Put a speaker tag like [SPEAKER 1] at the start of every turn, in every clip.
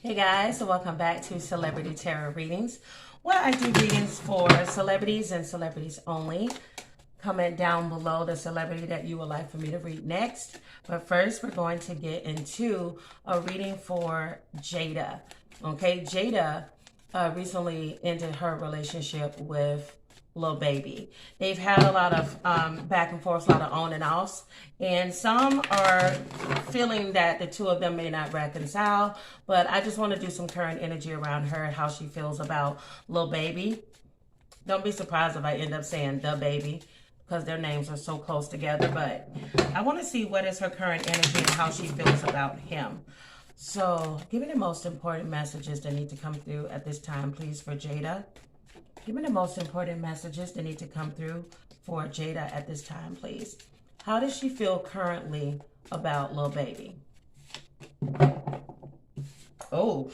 [SPEAKER 1] Hey guys, so welcome back to Celebrity Tarot Readings, where I do readings for celebrities and celebrities only. Comment down below the celebrity that you would like for me to read next. But first, we're going to get into a reading for Jayda. Okay, Jayda recently ended her relationship with Lil Baby. They've had a lot of back and forth, a lot of on and offs, and some are feeling that the two of them may not reconcile, but I just want to do some current energy around her and how she feels about Lil Baby. Don't be surprised if I end up saying the baby because their names are so close together, but I want to see what is her current energy and how she feels about him. So give me the most important messages that need to come through at this time, please, for Jayda. Give me the most important messages that need to come through for Jayda at this time, please. How does she feel currently about Lil Baby? Oh,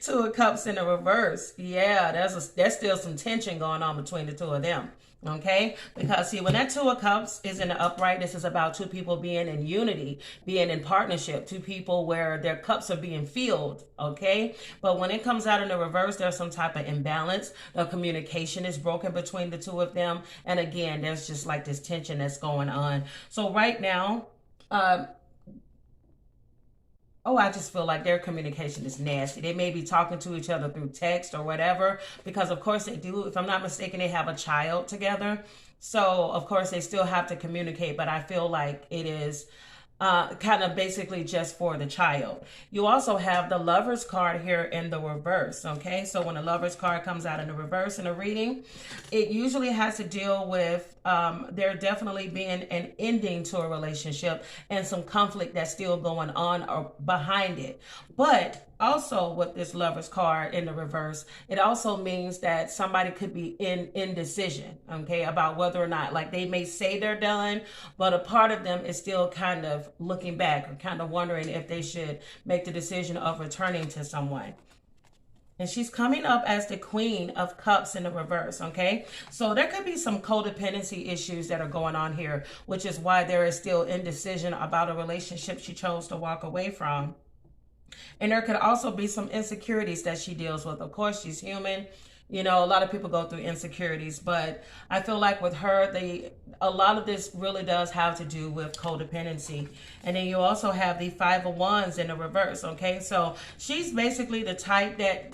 [SPEAKER 1] Two of Cups in the reverse. Yeah, there's still some tension going on between the two of them. Okay, because see, when that Two of Cups is in the upright, this is about two people being in unity, being in partnership, two people where their cups are being filled. Okay, but when it comes out in the reverse, there's some type of imbalance. The communication is broken between the two of them, and again, there's just like this tension that's going on. So right now, I just feel like their communication is nasty. They may be talking to each other through text or whatever, because of course they do. If I'm not mistaken, they have a child together. So of course they still have to communicate, but I feel like it is kind of basically just for the child. You also have the Lover's card here in the reverse, okay? So when the Lover's card comes out in the reverse in a reading, it usually has to deal with there definitely being an ending to a relationship and some conflict that's still going on or behind it. But also with this Lover's card in the reverse, it also means that somebody could be in indecision, okay, about whether or not, like they may say they're done, but a part of them is still kind of looking back or kind of wondering if they should make the decision of returning to someone. And she's coming up as the Queen of Cups in the reverse, okay? So there could be some codependency issues that are going on here, which is why there is still indecision about a relationship she chose to walk away from. And there could also be some insecurities that she deals with. Of course, she's human. You know, a lot of people go through insecurities, but I feel like with her, a lot of this really does have to do with codependency. And then you also have the Five of Wands in the reverse, okay? So she's basically the type that,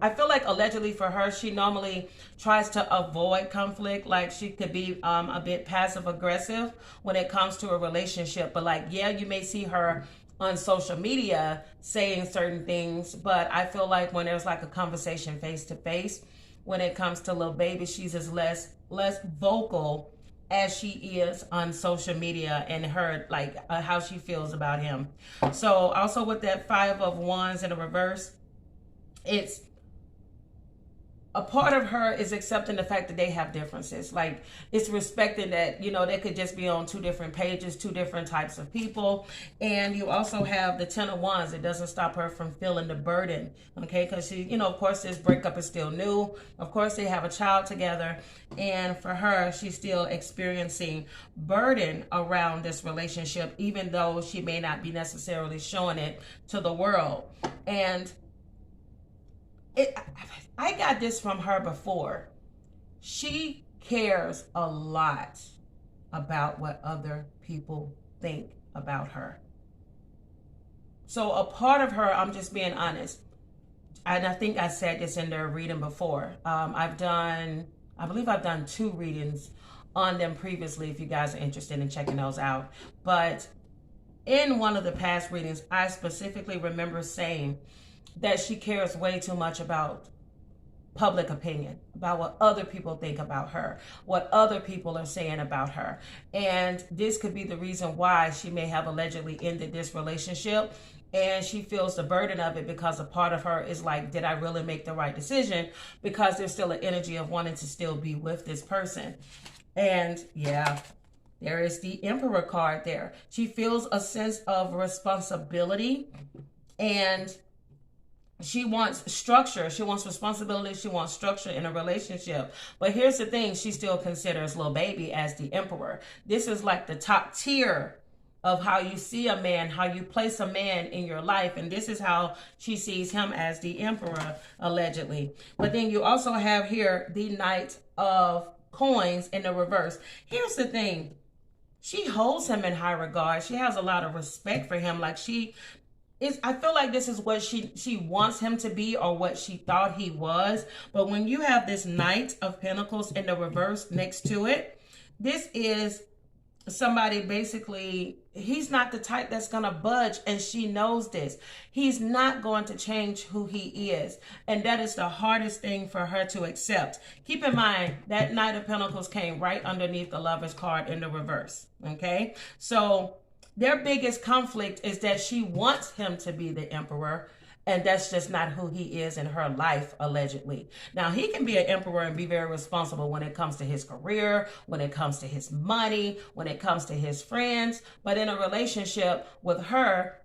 [SPEAKER 1] I feel like allegedly for her, she normally tries to avoid conflict. Like she could be a bit passive aggressive when it comes to a relationship. But like, yeah, you may see her on social media saying certain things, but I feel like when there's like a conversation face to face, when it comes to Lil Baby, she's as less vocal as she is on social media and her how she feels about him. So also with that Five of Wands in the reverse, it's a part of her is accepting the fact that they have differences. Like it's respecting that, you know, they could just be on two different pages, two different types of people. And you also have the Ten of Wands. It doesn't stop her from feeling the burden, okay? Because she, you know, of course, this breakup is still new. Of course, they have a child together. And for her, she's still experiencing burden around this relationship, even though she may not be necessarily showing it to the world. And I got this from her before. She cares a lot about what other people think about her. So a part of her, I'm just being honest, and I think I said this in their reading before. I believe I've done 2 readings on them previously, if you guys are interested in checking those out. But in one of the past readings, I specifically remember saying that she cares way too much about public opinion, about what other people think about her, what other people are saying about her. And this could be the reason why she may have allegedly ended this relationship. And she feels the burden of it because a part of her is like, did I really make the right decision? Because there's still an energy of wanting to still be with this person. And yeah, there is the Emperor card there. She feels a sense of responsibility, and she wants structure. She wants responsibility. She wants structure in a relationship. But here's the thing. She still considers Lil Baby as the Emperor. This is like the top tier of how you see a man, how you place a man in your life. And this is how she sees him, as the emperor, allegedly. But then you also have here the Knight of Coins in the reverse. Here's the thing. She holds him in high regard. She has a lot of respect for him. Like I feel like this is what she wants him to be, or what she thought he was. But when you have this Knight of Pentacles in the reverse next to it, this is somebody, basically, he's not the type that's going to budge, and she knows this. He's not going to change who he is, and that is the hardest thing for her to accept. Keep in mind that Knight of Pentacles came right underneath the Lover's card in the reverse, okay? So their biggest conflict is that she wants him to be the emperor, and that's just not who he is in her life, allegedly. Now, he can be an emperor and be very responsible when it comes to his career, when it comes to his money, when it comes to his friends. But in a relationship with her,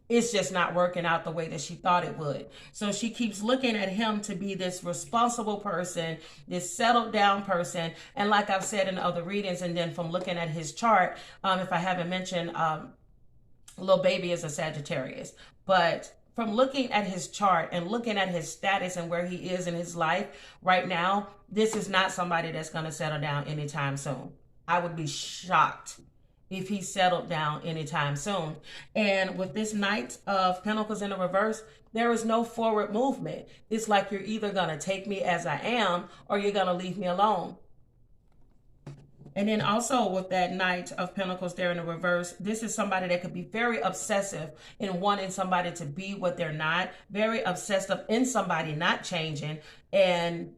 [SPEAKER 1] it's just not working out the way that she thought it would. So she keeps looking at him to be this responsible person, this settled down person. And like I've said in other readings, and then from looking at his chart, if I haven't mentioned, Lil Baby is a Sagittarius. But from looking at his chart and looking at his status and where he is in his life right now, this is not somebody that's going to settle down anytime soon. I would be shocked if he settled down anytime soon. And with this Knight of Pentacles in the reverse, there is no forward movement. It's like you're either going to take me as I am, or you're going to leave me alone. And then also with that Knight of Pentacles there in the reverse, this is somebody that could be very obsessive in wanting somebody to be what they're not, very obsessive in somebody not changing, and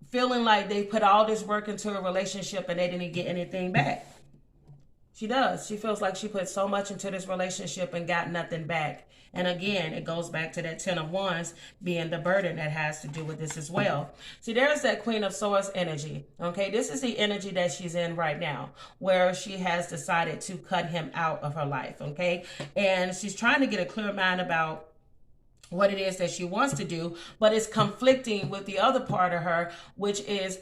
[SPEAKER 1] feeling like they put all this work into a relationship and they didn't get anything back. She does. She feels like she put so much into this relationship and got nothing back. And again, it goes back to that 10 of Wands being the burden that has to do with this as well. See, there's that Queen of Swords energy. Okay, this is the energy that she's in right now, where she has decided to cut him out of her life. Okay, and she's trying to get a clear mind about what it is that she wants to do, but it's conflicting with the other part of her, which is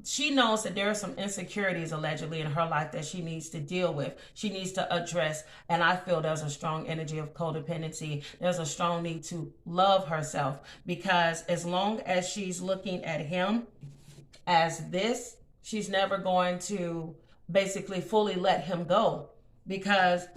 [SPEAKER 1] she knows that there are some insecurities allegedly in her life that she needs to deal with. She needs to address. And I feel there's a strong energy of codependency. There's a strong need to love herself, because as long as she's looking at him as this, she's never going to basically fully let him go. Because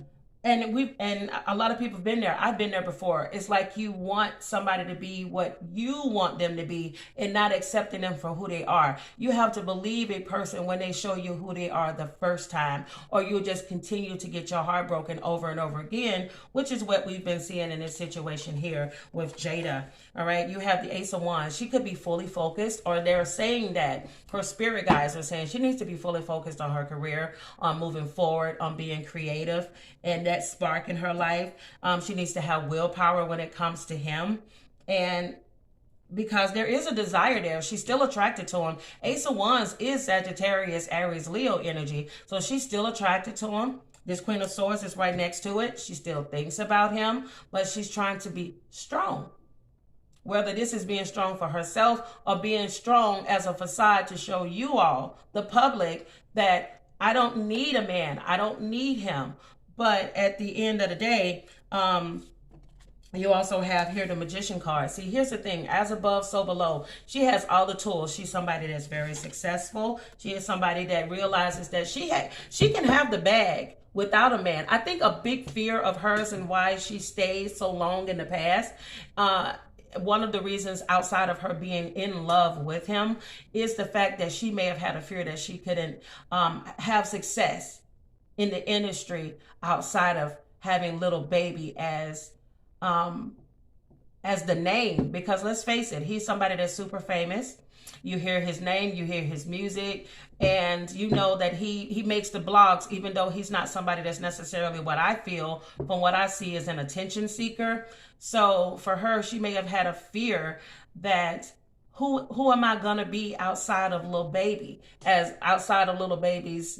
[SPEAKER 1] and a lot of people have been there. I've been there before. It's like you want somebody to be what you want them to be, and not accepting them for who they are. You have to believe a person when they show you who they are the first time, or you'll just continue to get your heart broken over and over again, which is what we've been seeing in this situation here with Jayda. All right, you have the Ace of Wands. She could be fully focused, or they're saying that her spirit guides are saying she needs to be fully focused on her career, on moving forward, on being creative, and that spark in her life. She needs to have willpower when it comes to him. And because there is a desire there, she's still attracted to him. Ace of Wands is Sagittarius, Aries, Leo energy. So she's still attracted to him. This Queen of Swords is right next to it. She still thinks about him, but she's trying to be strong. Whether this is being strong for herself or being strong as a facade to show you all, the public, that I don't need a man. I don't need him. But at the end of the day, you also have here the Magician card. See, here's the thing. As above, so below. She has all the tools. She's somebody that's very successful. She is somebody that realizes that she can have the bag without a man. I think a big fear of hers and why she stayed so long in the past, one of the reasons outside of her being in love with him is the fact that she may have had a fear that she couldn't have success in the industry outside of having Little Baby as the name. Because let's face it, he's somebody that's super famous. You hear his name, you hear his music, and you know that he makes the blogs, even though he's not somebody that's necessarily what I feel, from what I see, is an attention seeker. So for her, she may have had a fear that who am I gonna be outside of Lil Baby, as outside of Little Baby's,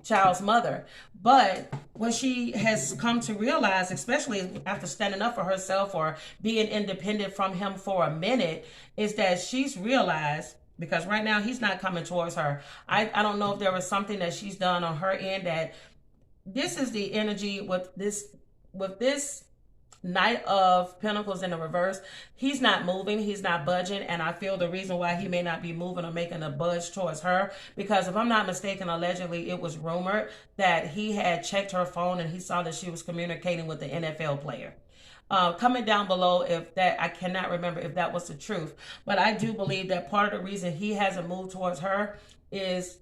[SPEAKER 1] child's mother. But what she has come to realize, especially after standing up for herself or being independent from him for a minute, is that she's realized, because right now he's not coming towards her. I don't know if there was something that she's done on her end that this is the energy with this Knight of Pentacles in the reverse. He's not moving, he's not budging, and I feel the reason why he may not be moving or making a budge towards her, because if I'm not mistaken, allegedly it was rumored that he had checked her phone and he saw that she was communicating with the NFL player. Comment down below if that, I cannot remember if that was the truth, but I do believe that part of the reason he hasn't moved towards her is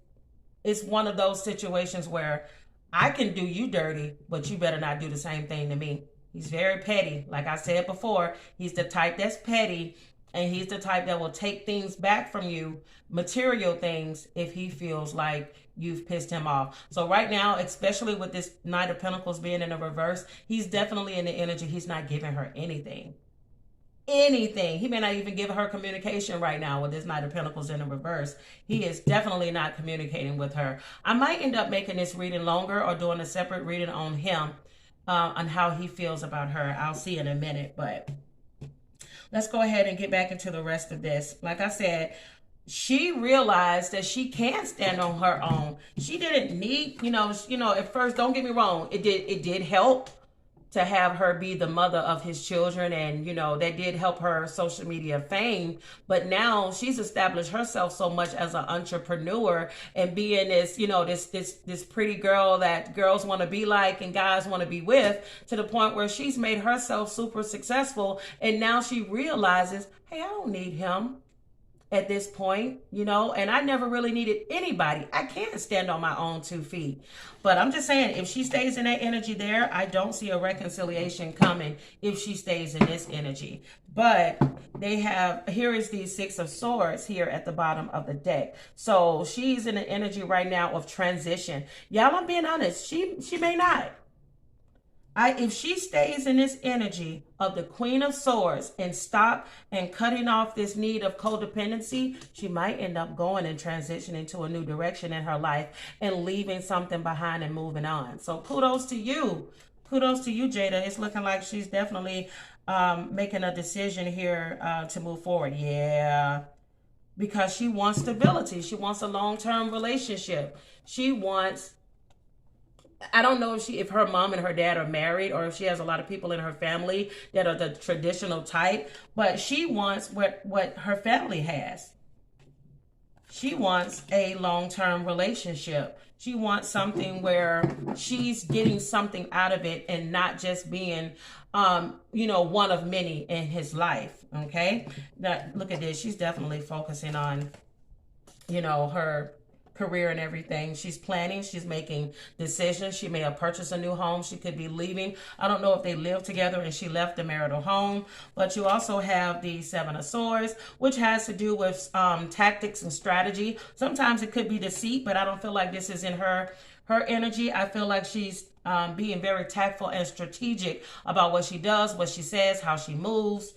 [SPEAKER 1] it's one of those situations where I can do you dirty, but you better not do the same thing to me. He's very petty. Like I said before, he's the type that's petty, and he's the type that will take things back from you, material things, if he feels like you've pissed him off. So right now, especially with this Knight of Pentacles being in the reverse, he's definitely in the energy. He's not giving her anything. Anything. He may not even give her communication right now with this Knight of Pentacles in the reverse. He is definitely not communicating with her. I might end up making this reading longer or doing a separate reading on him. On how he feels about her. I'll see in a minute, but let's go ahead and get back into the rest of this. Like I said, she realized that she can stand on her own. She didn't need, at first, don't get me wrong, it did help to have her be the mother of his children, and that did help her social media fame. But now she's established herself so much as an entrepreneur and being this this pretty girl that girls want to be like and guys want to be with, to the point where she's made herself super successful, and now she realizes, hey, I don't need him at this point, and I never really needed anybody. I can stand on my own 2 feet. But I'm just saying, if she stays in that energy there, I don't see a reconciliation coming if she stays in this energy. But here is the 6 of Swords here at the bottom of the deck. So she's in an energy right now of transition. Y'all, I'm being honest, she may not. If she stays in this energy of the Queen of Swords and stop and cutting off this need of codependency, she might end up going and transitioning to a new direction in her life and leaving something behind and moving on. So kudos to you. Kudos to you, Jayda. It's looking like she's definitely making a decision here to move forward. Yeah. Because she wants stability. She wants a long-term relationship. She wants... I don't know if her mom and her dad are married, or if she has a lot of people in her family that are the traditional type, but she wants what her family has. She wants a long-term relationship. She wants something where she's getting something out of it and not just being, one of many in his life. Okay. Now, look at this. She's definitely focusing on, her career and everything. She's planning, she's making decisions. She may have purchased a new home. She could be leaving. I don't know if they live together and she left the marital home. But you also have the 7 of Swords, which has to do with tactics and strategy. Sometimes it could be deceit, but I don't feel like this is in her energy. I feel like she's being very tactful and strategic about what she does, what she says, how she moves,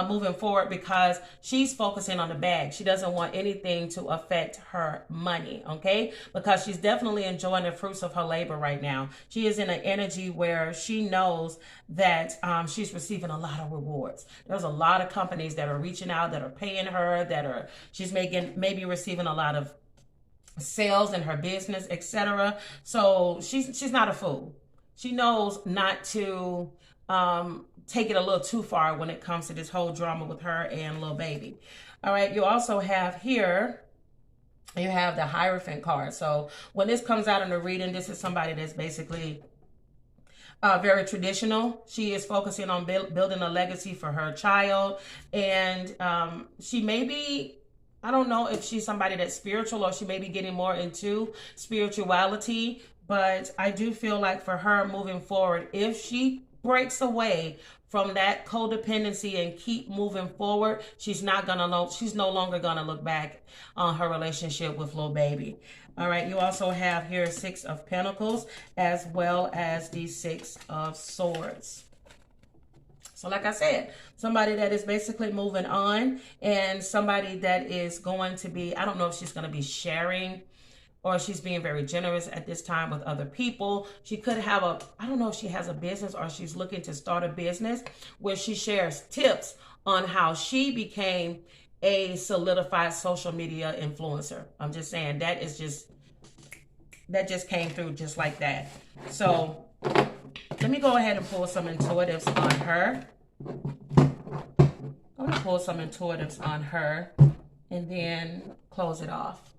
[SPEAKER 1] moving forward, because she's focusing on the bag. She doesn't want anything to affect her money, okay? Because she's definitely enjoying the fruits of her labor right now. She is in an energy where she knows that she's receiving a lot of rewards. There's a lot of companies that are reaching out, that are paying her, she's maybe receiving a lot of sales in her business, etc. So she's not a fool. She knows not to take it a little too far when it comes to this whole drama with her and little baby. All right, you also have here, you have the Hierophant card. So when this comes out in the reading, this is somebody that's basically very traditional. She is focusing on building a legacy for her child, and she may be, I don't know if she's somebody that's spiritual, or she may be getting more into spirituality, but I do feel like for her moving forward, if she breaks away from that codependency and keep moving forward, she's no longer gonna look back on her relationship with little baby. All right, you also have here 6 of Pentacles as well as the 6 of Swords. So like I said, somebody that is basically moving on, and somebody that is going to be, I don't know if she's going to be sharing, or she's being very generous at this time with other people. She could have I don't know if she has a business, or she's looking to start a business where she shares tips on how she became a solidified social media influencer. I'm just saying, that is just That just came through just like that. So let me go ahead and pull some intuitives on her. I'm going to pull some intuitives on her and then close it off.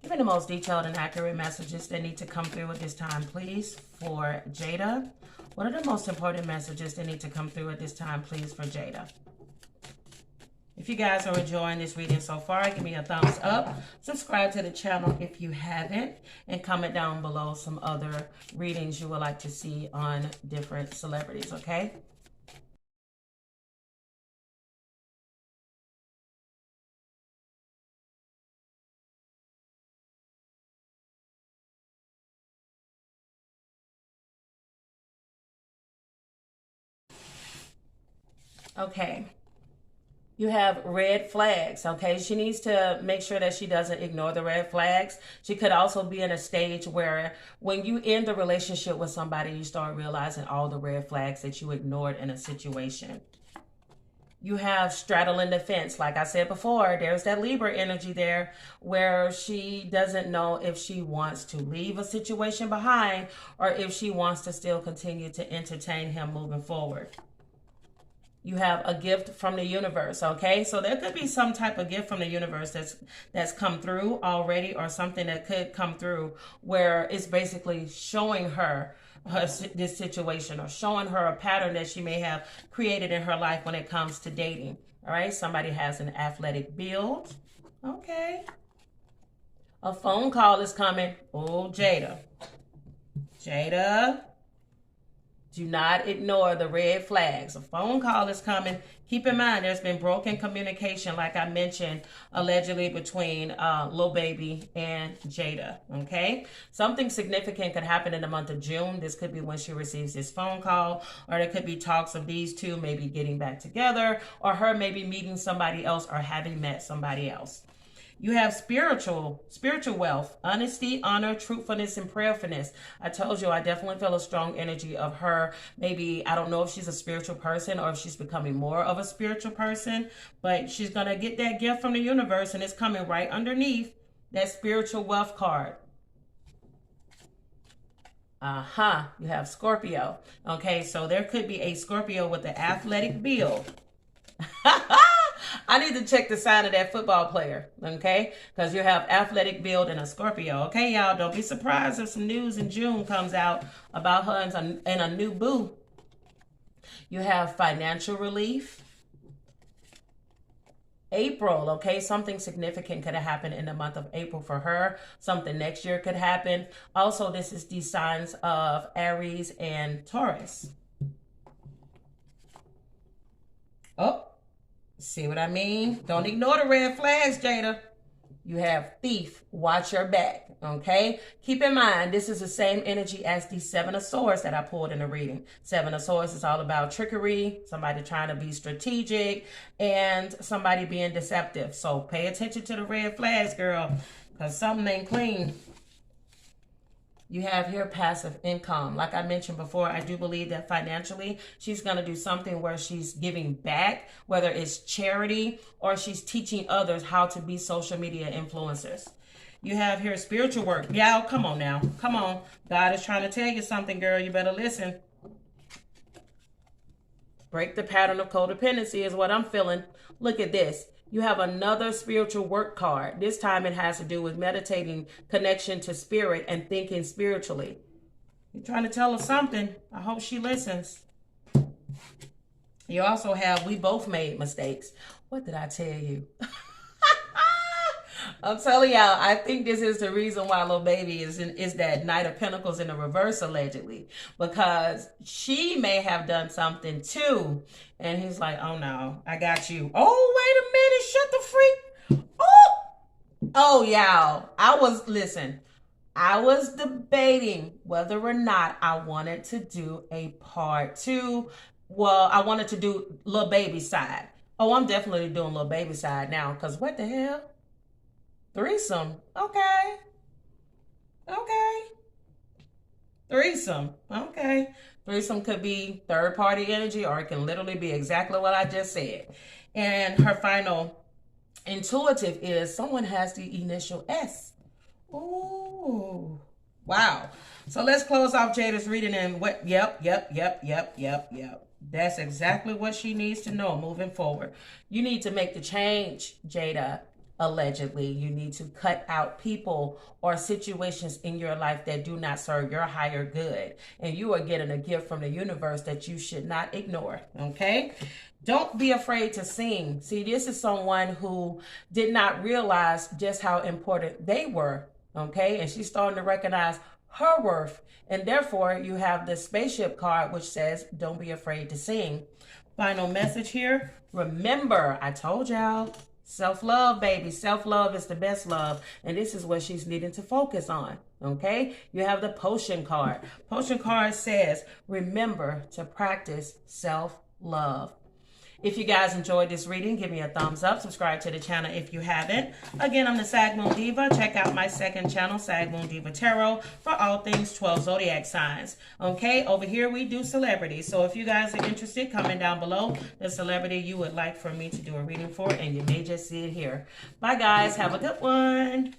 [SPEAKER 1] Give me the most detailed and accurate messages that need to come through at this time, please, for Jayda. What are the most important messages that need to come through at this time, please, for Jayda? If you guys are enjoying this reading so far, give me a thumbs up. Subscribe to the channel if you haven't. And comment down below some other readings you would like to see on different celebrities, okay? Okay. You have red flags, okay? She needs to make sure that she doesn't ignore the red flags. She could also be in a stage where when you end the relationship with somebody, you start realizing all the red flags that you ignored in a situation. You have straddling the fence. Like I said before, there's that Libra energy there where she doesn't know if she wants to leave a situation behind or if she wants to still continue to entertain him moving forward. You have a gift from the universe, okay? So there could be some type of gift from the universe that's come through already, or something that could come through where it's basically showing her this situation, or showing her a pattern that she may have created in her life when it comes to dating, all right? Somebody has an athletic build, okay? A phone call is coming. Oh, Jayda. Jayda. Do not ignore the red flags. A phone call is coming. Keep in mind, there's been broken communication, like I mentioned, allegedly between Lil Baby and Jayda, okay? Something significant could happen in the month of June. This could be when she receives this phone call, or there could be talks of these two maybe getting back together, or her maybe meeting somebody else or having met somebody else. You have spiritual wealth, honesty, honor, truthfulness, and prayerfulness. I told you, I definitely feel a strong energy of her. Maybe, I don't know if she's a spiritual person or if she's becoming more of a spiritual person, but she's going to get that gift from the universe, and it's coming right underneath that spiritual wealth card. You have Scorpio. Okay, so there could be a Scorpio with an athletic build. I need to check the sign of that football player, okay? Because you have athletic build and a Scorpio, okay, y'all? Don't be surprised if some news in June comes out about her and a new boo. You have financial relief. April, okay? Something significant could have happened in the month of April for her. Something next year could happen. Also, this is the signs of Aries and Taurus. Oh. See what I mean? Don't ignore the red flags, Jayda. You have thief. Watch your back, okay? Keep in mind, this is the same energy as the Seven of Swords that I pulled in the reading. Seven of Swords is all about trickery, somebody trying to be strategic, and somebody being deceptive. So pay attention to the red flags, girl, because something ain't clean. You have here passive income. Like I mentioned before, I do believe that financially, she's going to do something where she's giving back, whether it's charity or she's teaching others how to be social media influencers. You have here spiritual work. Y'all, come on now. Come on. God is trying to tell you something, girl. You better listen. Break the pattern of codependency is what I'm feeling. Look at this. You have another spiritual work card. This time it has to do with meditating, connection to spirit, and thinking spiritually. You're trying to tell her something. I hope she listens. You also have, we both made mistakes. What did I tell you? I'm telling y'all, I think this is the reason why Lil Baby is that Knight of Pentacles in the reverse, allegedly. Because she may have done something too. And he's like, oh no, I got you. Oh, wait a minute, shut the freak. Oh, y'all, I was debating whether or not I wanted to do a part 2. Well, I wanted to do Lil Baby's side. Oh, I'm definitely doing Lil Baby's side now, because what the hell? Threesome. Okay. Threesome. Okay. Threesome could be third-party energy, or it can literally be exactly what I just said. And her final intuitive is someone has the initial S. Ooh. Wow. So let's close off Jada's reading and what, yep. That's exactly what she needs to know moving forward. You need to make the change, Jada. Allegedly, you need to cut out people or situations in your life that do not serve your higher good. And you are getting a gift from the universe that you should not ignore, okay? Don't be afraid to sing. See, this is someone who did not realize just how important they were, okay? And she's starting to recognize her worth. And therefore, you have the spaceship card, which says, don't be afraid to sing. Final message here. Remember, I told y'all, self-love, baby. Self-love is the best love. And this is what she's needing to focus on. Okay? You have the potion card. Potion card says, remember to practice self-love. If you guys enjoyed this reading, give me a thumbs up. Subscribe to the channel if you haven't. Again, I'm the Sag Moon Diva. Check out my second channel, Sag Moon Diva Tarot, for all things 12 zodiac signs. Okay, over here we do celebrities. So if you guys are interested, comment down below the celebrity you would like for me to do a reading for, and you may just see it here. Bye, guys. Have a good one.